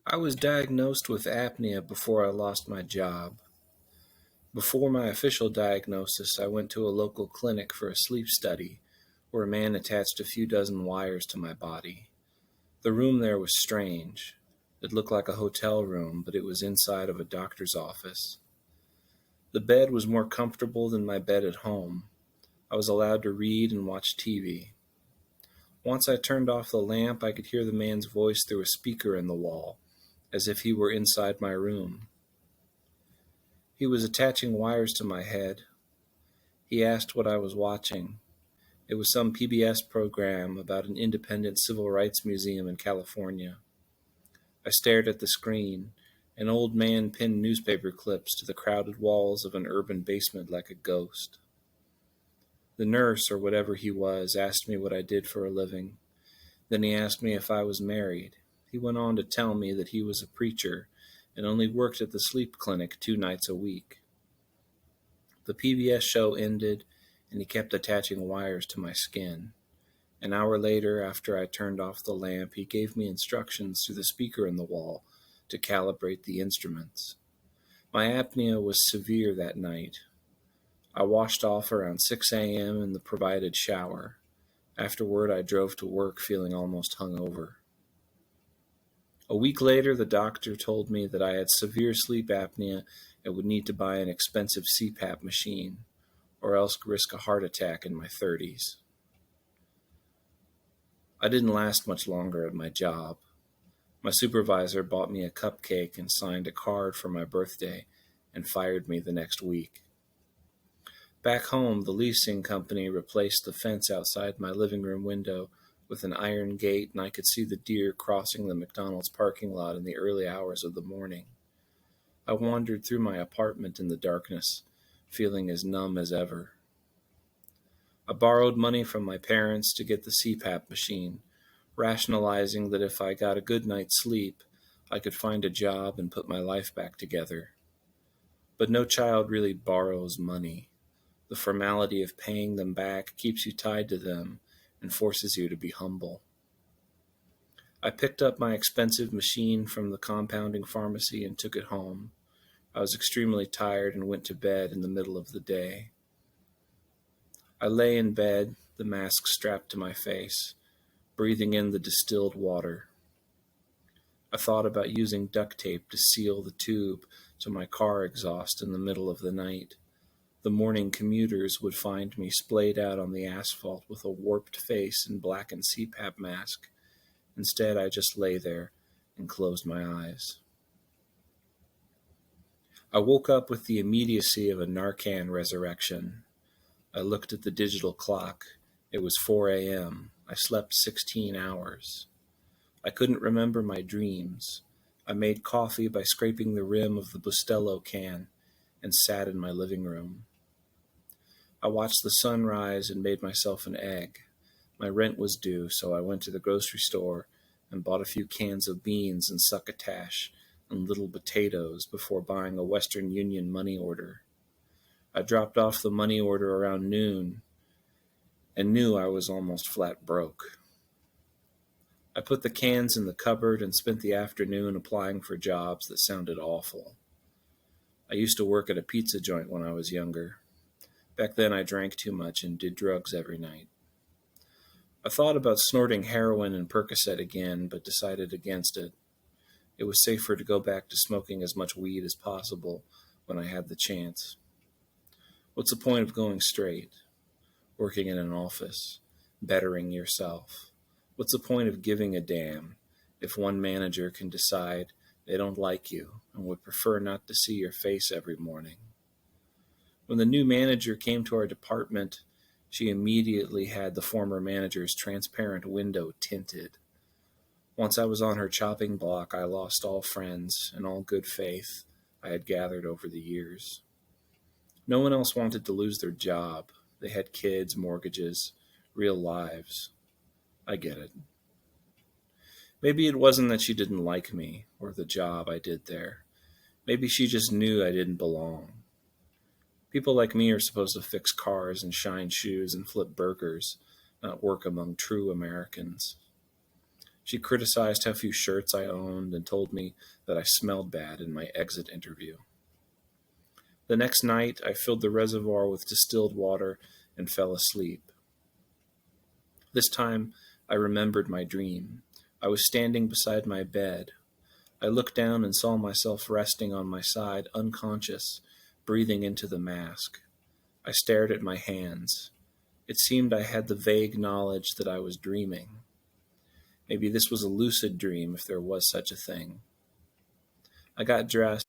I was diagnosed with apnea before I lost my job. Before my official diagnosis, I went to a local clinic for a sleep study where a man attached a few dozen wires to my body. The room there was strange. It looked like a hotel room, but it was inside of a doctor's office. The bed was more comfortable than my bed at home. I was allowed to read and watch TV. Once I turned off the lamp, I could hear the man's voice through a speaker in the wall, as if he were inside my room. He was attaching wires to my head. He asked what I was watching. It was some PBS program about an independent civil rights museum in California. I stared at the screen. An old man pinned newspaper clips to the crowded walls of an urban basement like a ghost. The nurse, or whatever he was, asked me what I did for a living. Then he asked me if I was married. He went on to tell me that he was a preacher and only worked at the sleep clinic 2 nights a week. The PBS show ended, and he kept attaching wires to my skin. An hour later, after I turned off the lamp, he gave me instructions through the speaker in the wall to calibrate the instruments. My apnea was severe that night. I washed off around 6 a.m. in the provided shower. Afterward, I drove to work feeling almost hungover. A week later, the doctor told me that I had severe sleep apnea and would need to buy an expensive CPAP machine, or else risk a heart attack in my 30s. I didn't last much longer at my job. My supervisor bought me a cupcake and signed a card for my birthday and fired me the next week. Back home, the leasing company replaced the fence outside my living room window with an iron gate, and I could see the deer crossing the McDonald's parking lot in the early hours of the morning. I wandered through my apartment in the darkness, feeling as numb as ever. I borrowed money from my parents to get the CPAP machine, rationalizing that if I got a good night's sleep, I could find a job and put my life back together. But no child really borrows money. The formality of paying them back keeps you tied to them and forces you to be humble. I picked up my expensive machine from the compounding pharmacy and took it home. I was extremely tired and went to bed in the middle of the day. I lay in bed, the mask strapped to my face, breathing in the distilled water. I thought about using duct tape to seal the tube to my car exhaust in the middle of the night. The morning commuters would find me splayed out on the asphalt with a warped face and blackened CPAP mask. Instead, I just lay there and closed my eyes. I woke up with the immediacy of a Narcan resurrection. I looked at the digital clock. It was 4 a.m. I slept 16 hours. I couldn't remember my dreams. I made coffee by scraping the rim of the Bustelo can and sat in my living room. I watched the sun rise and made myself an egg. My rent was due, so I went to the grocery store and bought a few cans of beans and succotash and little potatoes before buying a Western Union money order. I dropped off the money order around noon and knew I was almost flat broke. I put the cans in the cupboard and spent the afternoon applying for jobs that sounded awful. I used to work at a pizza joint when I was younger. Back then I drank too much and did drugs every night. I thought about snorting heroin and Percocet again, but decided against it. It was safer to go back to smoking as much weed as possible when I had the chance. What's the point of going straight? Working in an office? Bettering yourself? What's the point of giving a damn if one manager can decide they don't like you and would prefer not to see your face every morning? When the new manager came to our department, she immediately had the former manager's transparent window tinted. Once I was on her chopping block, I lost all friends and all good faith I had gathered over the years. No one else wanted to lose their job. They had kids, mortgages, real lives. I get it. Maybe it wasn't that she didn't like me or the job I did there. Maybe she just knew I didn't belong. People like me are supposed to fix cars and shine shoes and flip burgers, not work among true Americans. She criticized how few shirts I owned and told me that I smelled bad in my exit interview. The next night, I filled the reservoir with distilled water and fell asleep. This time, I remembered my dream. I was standing beside my bed. I looked down and saw myself resting on my side, unconscious, breathing into the mask. I stared at my hands. It seemed I had the vague knowledge that I was dreaming. Maybe this was a lucid dream, if there was such a thing. I got dressed,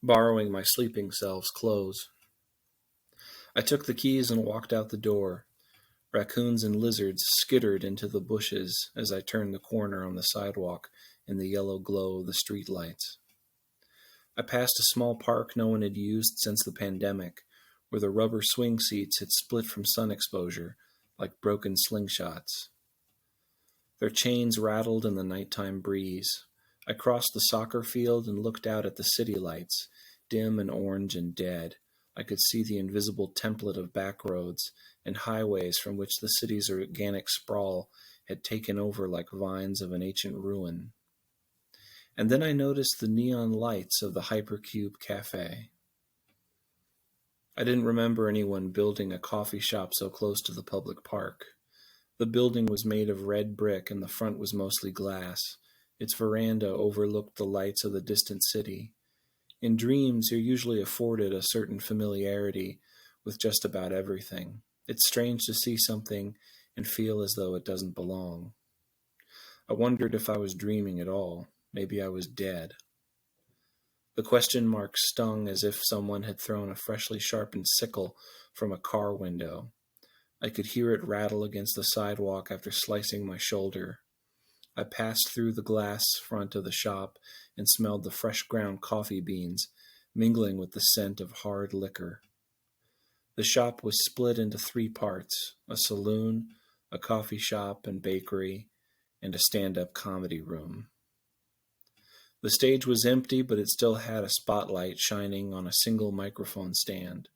borrowing my sleeping self's clothes. I took the keys and walked out the door. Raccoons and lizards skittered into the bushes as I turned the corner on the sidewalk in the yellow glow of the street lights. I passed a small park no one had used since the pandemic, where the rubber swing seats had split from sun exposure like broken slingshots. Their chains rattled in the nighttime breeze. I crossed the soccer field and looked out at the city lights, dim and orange and dead. I could see the invisible template of back roads and highways from which the city's organic sprawl had taken over like vines of an ancient ruin. And then I noticed the neon lights of the Hypercube Cafe. I didn't remember anyone building a coffee shop so close to the public park. The building was made of red brick and the front was mostly glass. Its veranda overlooked the lights of the distant city. In dreams, you're usually afforded a certain familiarity with just about everything. It's strange to see something and feel as though it doesn't belong. I wondered if I was dreaming at all. Maybe I was dead. The question mark stung as if someone had thrown a freshly sharpened sickle from a car window. I could hear it rattle against the sidewalk after slicing my shoulder. I passed through the glass front of the shop and smelled the fresh ground coffee beans mingling with the scent of hard liquor. The shop was split into 3 parts: a saloon, a coffee shop and bakery, and a stand-up comedy room. The stage was empty, but it still had a spotlight shining on a single microphone stand.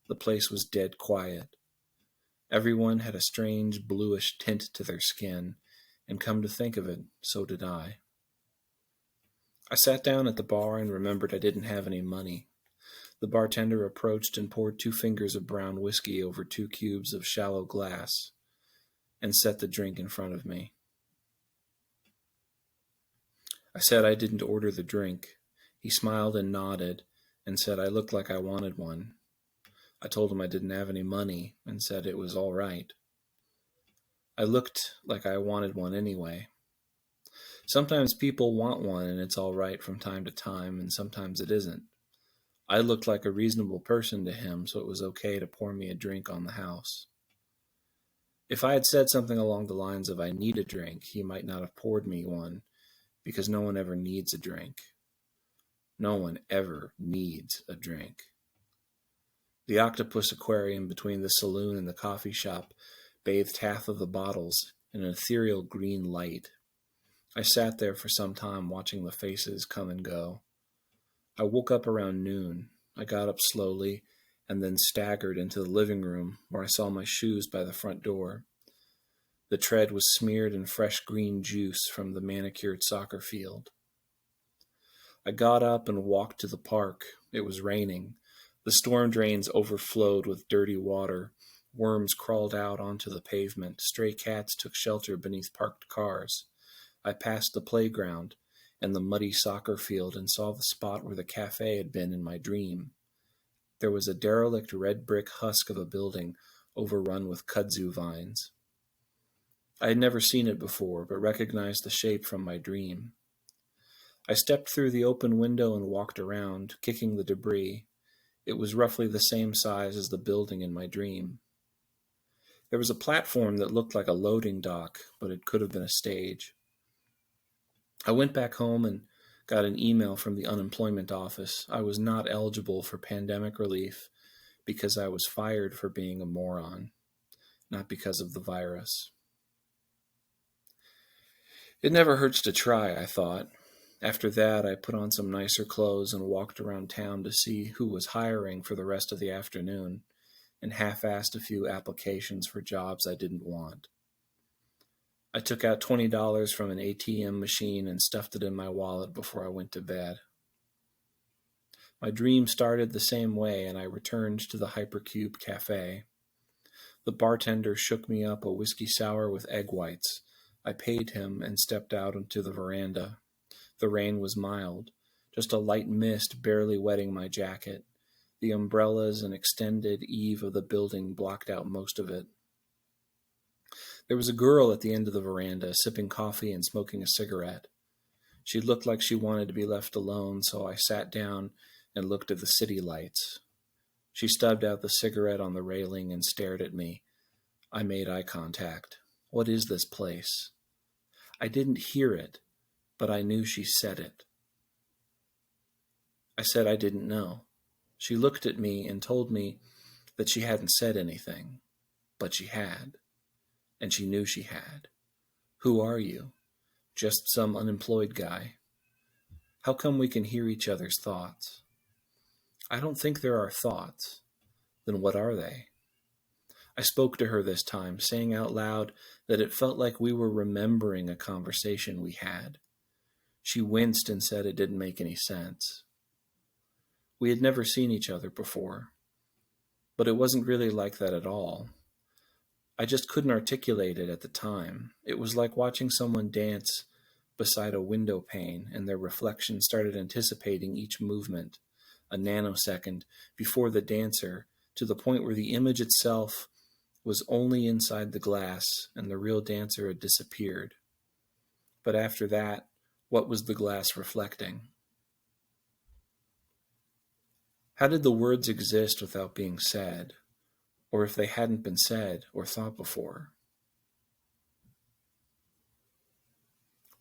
The place was dead quiet. Everyone had a strange bluish tint to their skin, and come to think of it, so did I. I sat down at the bar and remembered I didn't have any money. The bartender approached and poured 2 fingers of brown whiskey over 2 cubes of shallow glass and set the drink in front of me. I said I didn't order the drink. He smiled and nodded and said I looked like I wanted one. I told him I didn't have any money and said it was all right. I looked like I wanted one anyway. Sometimes people want one and it's all right from time to time, and sometimes it isn't. I looked like a reasonable person to him, so it was okay to pour me a drink on the house. If I had said something along the lines of I need a drink, he might not have poured me one, because no one ever needs a drink. No one ever needs a drink. The octopus aquarium between the saloon and the coffee shop bathed half of the bottles in an ethereal green light. I sat there for some time watching the faces come and go. I woke up around noon. I got up slowly and then staggered into the living room where I saw my shoes by the front door. The tread was smeared in fresh green juice from the manicured soccer field. I got up and walked to the park. It was raining. The storm drains overflowed with dirty water. Worms crawled out onto the pavement. Stray cats took shelter beneath parked cars. I passed the playground and the muddy soccer field and saw the spot where the cafe had been in my dream. There was a derelict red brick husk of a building overrun with kudzu vines. I had never seen it before, but recognized the shape from my dream. I stepped through the open window and walked around, kicking the debris. It was roughly the same size as the building in my dream. There was a platform that looked like a loading dock, but it could have been a stage. I went back home and got an email from the unemployment office. I was not eligible for pandemic relief because I was fired for being a moron, not because of the virus. It never hurts to try, I thought. After that, I put on some nicer clothes and walked around town to see who was hiring for the rest of the afternoon, and half-assed a few applications for jobs I didn't want. I took out $20 from an ATM machine and stuffed it in my wallet before I went to bed. My dream started the same way, and I returned to the Hypercube Cafe. The bartender shook me up a whiskey sour with egg whites. I paid him and stepped out onto the veranda. The rain was mild, just a light mist barely wetting my jacket. The umbrellas and extended eave of the building blocked out most of it. There was a girl at the end of the veranda, sipping coffee and smoking a cigarette. She looked like she wanted to be left alone, so I sat down and looked at the city lights. She stubbed out the cigarette on the railing and stared at me. I made eye contact. What is this place? I didn't hear it, but I knew she said it. I said I didn't know. She looked at me and told me that she hadn't said anything, but she had, and she knew she had. Who are you? Just some unemployed guy. How come we can hear each other's thoughts? I don't think there are thoughts. Then what are they? I spoke to her this time, saying out loud that it felt like we were remembering a conversation we had. She winced and said it didn't make any sense. We had never seen each other before, but it wasn't really like that at all. I just couldn't articulate it at the time. It was like watching someone dance beside a window pane, and their reflection started anticipating each movement, a nanosecond before the dancer, to the point where the image itself was only inside the glass and the real dancer had disappeared. But after that, what was the glass reflecting? How did the words exist without being said, or if they hadn't been said or thought before?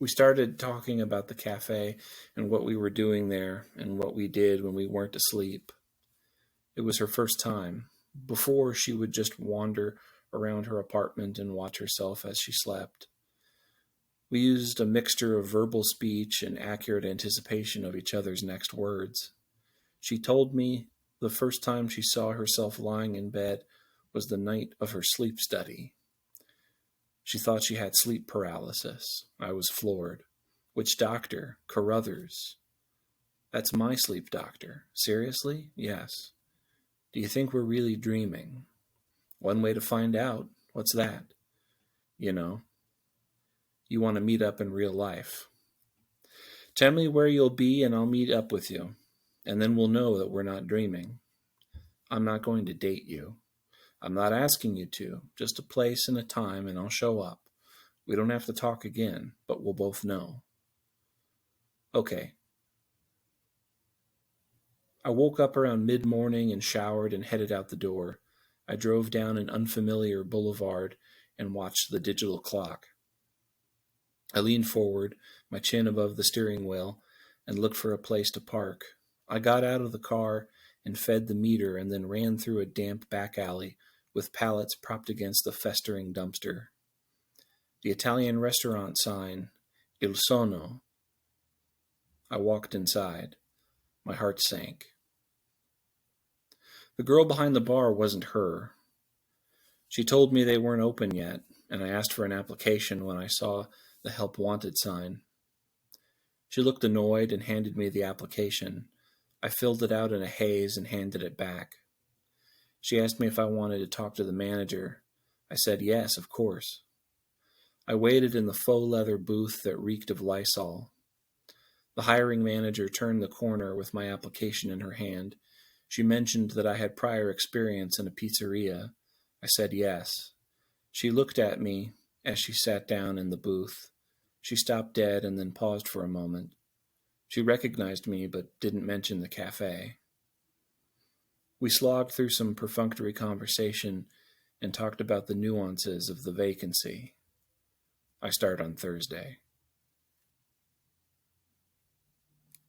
We started talking about the cafe and what we were doing there and what we did when we weren't asleep. It was her first time. Before, she would just wander around her apartment and watch herself as she slept. We used a mixture of verbal speech and accurate anticipation of each other's next words. She told me the first time she saw herself lying in bed was the night of her sleep study. She thought she had sleep paralysis. I was floored. Which doctor? Carruthers. That's my sleep doctor. Seriously? Yes. Do you think we're really dreaming? One way to find out. What's that? You want to meet up in real life. Tell me where you'll be and I'll meet up with you. And then we'll know that we're not dreaming. I'm not going to date you. I'm not asking you to. Just a place and a time and I'll show up. We don't have to talk again, but we'll both know. Okay. I woke up around mid-morning and showered and headed out the door. I drove down an unfamiliar boulevard and watched the digital clock. I leaned forward, my chin above the steering wheel, and looked for a place to park. I got out of the car and fed the meter and then ran through a damp back alley with pallets propped against the festering dumpster. The Italian restaurant sign, Il Sono. I walked inside. My heart sank. The girl behind the bar wasn't her. She told me they weren't open yet, and I asked for an application when I saw the Help Wanted sign. She looked annoyed and handed me the application. I filled it out in a haze and handed it back. She asked me if I wanted to talk to the manager. I said yes, of course. I waited in the faux leather booth that reeked of Lysol. The hiring manager turned the corner with my application in her hand. She mentioned that I had prior experience in a pizzeria. I said yes. She looked at me as she sat down in the booth. She stopped dead and then paused for a moment. She recognized me but didn't mention the cafe. We slogged through some perfunctory conversation and talked about the nuances of the vacancy. I start on Thursday.